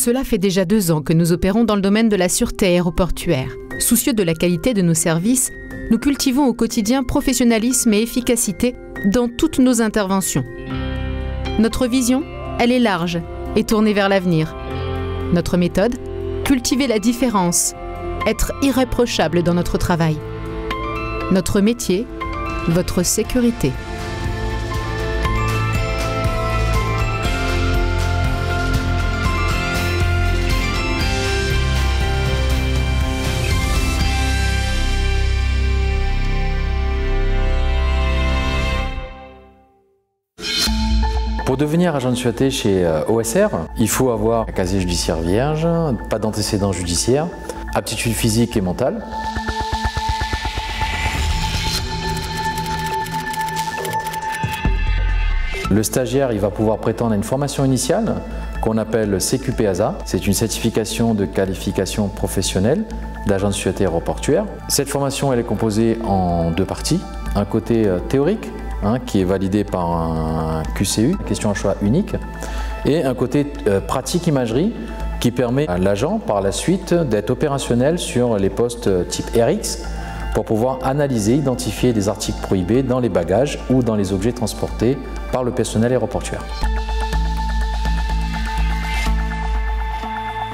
Cela fait déjà 2 ans que nous opérons dans le domaine de la sûreté aéroportuaire. Soucieux de la qualité de nos services, nous cultivons au quotidien professionnalisme et efficacité dans toutes nos interventions. Notre vision, elle est large et tournée vers l'avenir. Notre méthode, cultiver la différence, être irréprochable dans notre travail. Notre métier, votre sécurité. Pour devenir agent de sûreté chez OSR, il faut avoir un casier judiciaire vierge, pas d'antécédents judiciaires, aptitude physique et mentale. Le stagiaire, il va pouvoir prétendre à une formation initiale qu'on appelle CQPASA. C'est une certification de qualification professionnelle d'agent de sûreté aéroportuaire. Cette formation, elle est composée en 2 parties. Un côté théorique, qui est validé par un QCU, question à choix unique, et un côté pratique imagerie qui permet à l'agent par la suite d'être opérationnel sur les postes type RX pour pouvoir analyser, identifier des articles prohibés dans les bagages ou dans les objets transportés par le personnel aéroportuaire.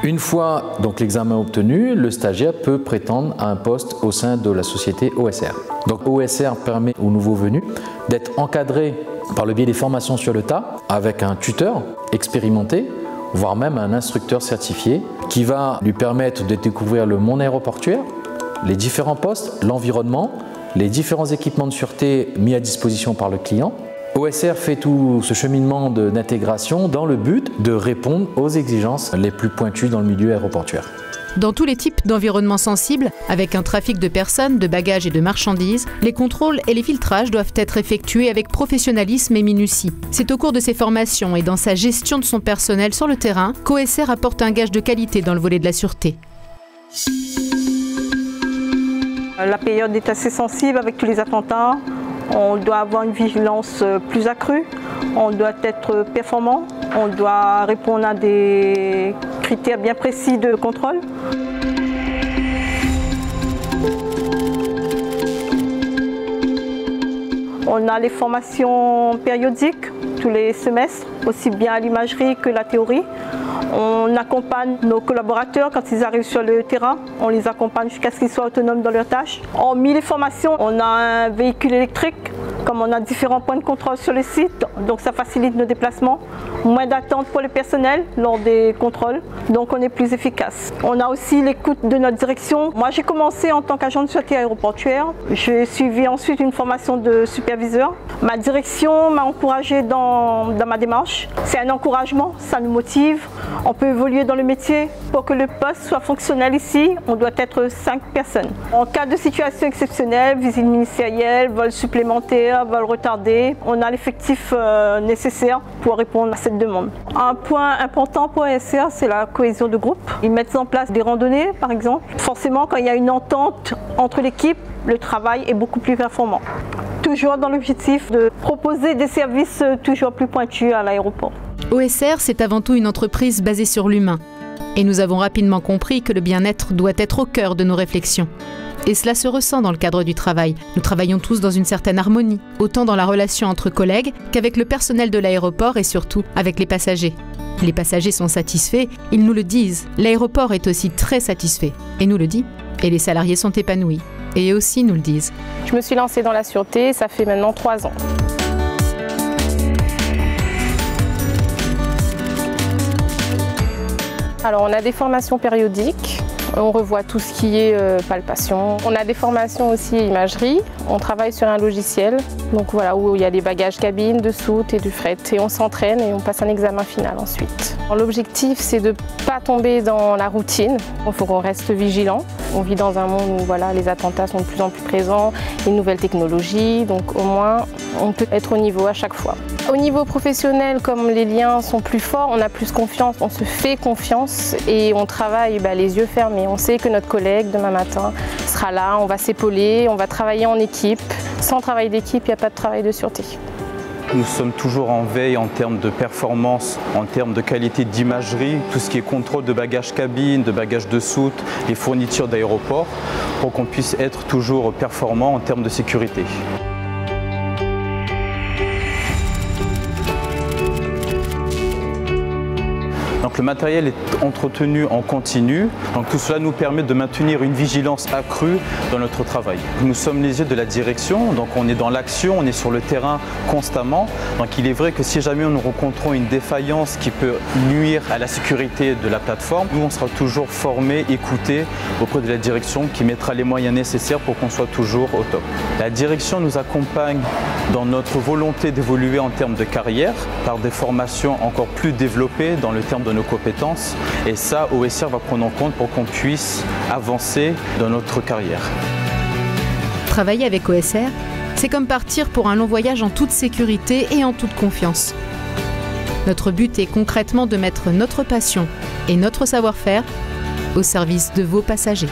Une fois donc l'examen obtenu, le stagiaire peut prétendre à un poste au sein de la société OSR. Donc OSR permet aux nouveaux venus d'être encadré par le biais des formations sur le tas avec un tuteur expérimenté, voire même un instructeur certifié qui va lui permettre de découvrir le monde aéroportuaire, les différents postes, l'environnement, les différents équipements de sûreté mis à disposition par le client. OSR fait tout ce cheminement d'intégration dans le but de répondre aux exigences les plus pointues dans le milieu aéroportuaire. Dans tous les types d'environnements sensibles, avec un trafic de personnes, de bagages et de marchandises, les contrôles et les filtrages doivent être effectués avec professionnalisme et minutie. C'est au cours de ses formations et dans sa gestion de son personnel sur le terrain qu'OSR apporte un gage de qualité dans le volet de la sûreté. La période est assez sensible avec tous les attentats. On doit avoir une vigilance plus accrue, on doit être performant, on doit répondre à des critères bien précis de contrôle. On a les formations périodiques tous les semestres, aussi bien à l'imagerie que la théorie. On accompagne nos collaborateurs quand ils arrivent sur le terrain. On les accompagne jusqu'à ce qu'ils soient autonomes dans leurs tâches. Hormis les formations, on a un véhicule électrique, comme on a différents points de contrôle sur le site, donc ça facilite nos déplacements. Moins d'attente pour le personnel lors des contrôles, donc on est plus efficace. On a aussi l'écoute de notre direction. Moi j'ai commencé en tant qu'agent de sûreté aéroportuaire. J'ai suivi ensuite une formation de superviseur. Ma direction m'a encouragée dans ma démarche. C'est un encouragement, ça nous motive. On peut évoluer dans le métier. Pour que le poste soit fonctionnel ici, on doit être 5 personnes. En cas de situation exceptionnelle, visite ministérielle, vol supplémentaire, vol retardé, on a l'effectif nécessaire pour répondre à cette demande. Un point important pour OSR, c'est la cohésion de groupe. Ils mettent en place des randonnées, par exemple. Forcément, quand il y a une entente entre l'équipe, le travail est beaucoup plus performant. Toujours dans l'objectif de proposer des services toujours plus pointus à l'aéroport. OSR, c'est avant tout une entreprise basée sur l'humain. Et nous avons rapidement compris que le bien-être doit être au cœur de nos réflexions. Et cela se ressent dans le cadre du travail. Nous travaillons tous dans une certaine harmonie, autant dans la relation entre collègues qu'avec le personnel de l'aéroport et surtout avec les passagers. Les passagers sont satisfaits, ils nous le disent. L'aéroport est aussi très satisfait et nous le dit. Et les salariés sont épanouis et eux aussi nous le disent. Je me suis lancée dans la sûreté, ça fait maintenant 3 ans. Alors on a des formations périodiques, on revoit tout ce qui est palpation. On a des formations aussi imagerie, on travaille sur un logiciel, donc voilà, où il y a des bagages cabine, de soute et du fret. Et on s'entraîne et on passe un examen final ensuite. L'objectif c'est de ne pas tomber dans la routine, il faut qu'on reste vigilant. On vit dans un monde où voilà, les attentats sont de plus en plus présents, les nouvelles technologies, donc au moins on peut être au niveau à chaque fois. Au niveau professionnel, comme les liens sont plus forts, on a plus confiance, on se fait confiance et on travaille les yeux fermés. On sait que notre collègue demain matin sera là, on va s'épauler, on va travailler en équipe. Sans travail d'équipe, il n'y a pas de travail de sûreté. Nous sommes toujours en veille en termes de performance, en termes de qualité d'imagerie, tout ce qui est contrôle de bagages cabine, de bagages de soute, les fournitures d'aéroport, pour qu'on puisse être toujours performant en termes de sécurité. Donc le matériel est entretenu en continu, donc tout cela nous permet de maintenir une vigilance accrue dans notre travail. Nous sommes les yeux de la direction, donc on est dans l'action, on est sur le terrain constamment. Donc il est vrai que si jamais nous rencontrons une défaillance qui peut nuire à la sécurité de la plateforme, nous on sera toujours formés, écoutés auprès de la direction qui mettra les moyens nécessaires pour qu'on soit toujours au top. La direction nous accompagne dans notre volonté d'évoluer en termes de carrière par des formations encore plus développées dans le terme de nos compétences, et ça OSR va prendre en compte pour qu'on puisse avancer dans notre carrière. Travailler avec OSR, c'est comme partir pour un long voyage en toute sécurité et en toute confiance. Notre but est concrètement de mettre notre passion et notre savoir-faire au service de vos passagers.